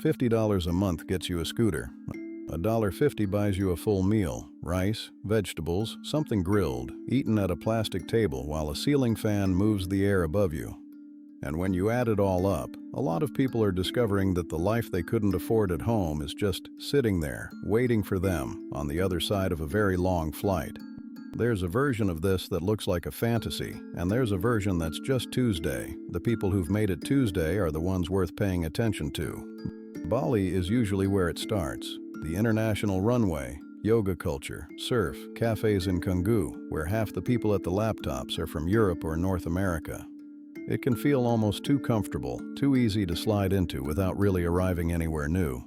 $50 a month gets you a scooter. $1.50 buys you a full meal, rice, vegetables, something grilled, eaten at a plastic table while a ceiling fan moves the air above you. And when you add it all up, a lot of people are discovering that the life they couldn't afford at home is just sitting there, waiting for them, on the other side of a very long flight. There's a version of this that looks like a fantasy, and there's a version that's just Tuesday. The people who've made it Tuesday are the ones worth paying attention to. Bali is usually where it starts. The international runway, yoga culture, surf, cafes in Canggu, where half the people at the laptops are from Europe or North America. It can feel almost too comfortable, too easy to slide into without really arriving anywhere new.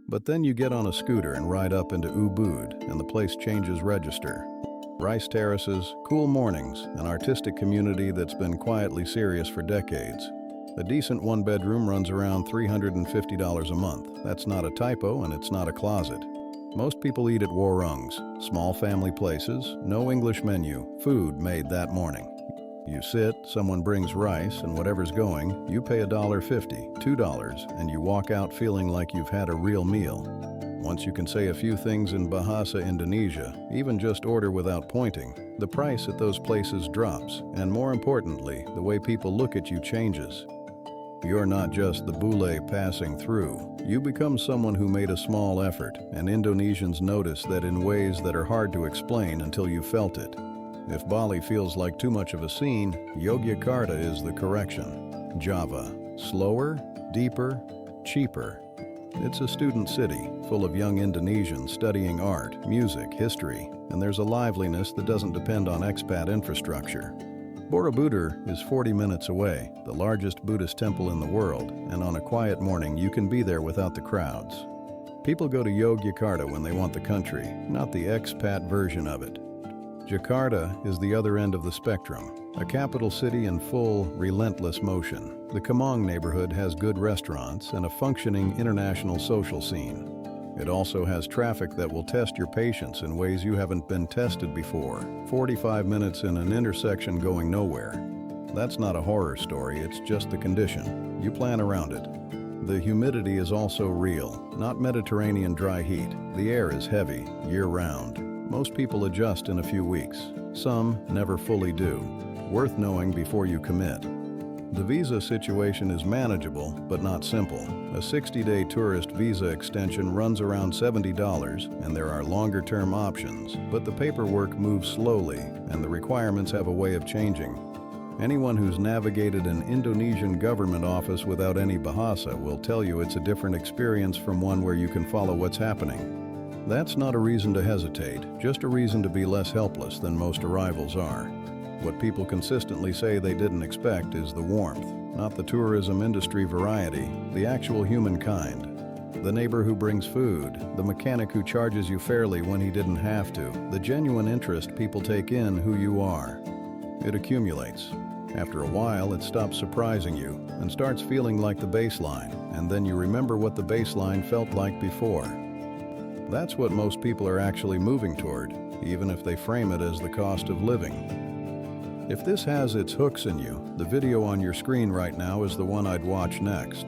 But then you get on a scooter and ride up into Ubud, and the place changes register. Rice terraces, cool mornings, an artistic community that's been quietly serious for decades. A decent one-bedroom runs around $350 a month. That's not a typo, and it's not a closet. Most people eat at warungs, small family places, no English menu, food made that morning. You sit, someone brings rice, and whatever's going, you pay $1.50, $2, and you walk out feeling like you've had a real meal. Once you can say a few things in Bahasa Indonesia, even just order without pointing, the price at those places drops, and more importantly, the way people look at you changes. You're not just the bule passing through. You become someone who made a small effort, and Indonesians notice that in ways that are hard to explain until you felt it. If Bali feels like too much of a scene, Yogyakarta is the correction. Java. Slower, deeper, cheaper. It's a student city, full of young Indonesians studying art, music, history, and there's a liveliness that doesn't depend on expat infrastructure. Borobudur is 40 minutes away, the largest Buddhist temple in the world, and on a quiet morning you can be there without the crowds. People go to Yogyakarta when they want the country, not the expat version of it. Jakarta is the other end of the spectrum, a capital city in full, relentless motion. The Kemang neighborhood has good restaurants and a functioning international social scene. It also has traffic that will test your patience in ways you haven't been tested before. 45 minutes in an intersection going nowhere. That's not a horror story, it's just the condition. You plan around it. The humidity is also real, not Mediterranean dry heat. The air is heavy, year-round. Most people adjust in a few weeks. Some never fully do. Worth knowing before you commit. The visa situation is manageable, but not simple. A 60-day tourist visa extension runs around $70, and there are longer-term options, but the paperwork moves slowly, and the requirements have a way of changing. Anyone who's navigated an Indonesian government office without any bahasa will tell you it's a different experience from one where you can follow what's happening. That's not a reason to hesitate, just a reason to be less helpless than most arrivals are. What people consistently say they didn't expect is the warmth, not the tourism industry variety, the actual humankind. The neighbor who brings food, the mechanic who charges you fairly when he didn't have to, the genuine interest people take in who you are. It accumulates. After a while, it stops surprising you and starts feeling like the baseline, and then you remember what the baseline felt like before. That's what most people are actually moving toward, even if they frame it as the cost of living. If this has its hooks in you, the video on your screen right now is the one I'd watch next.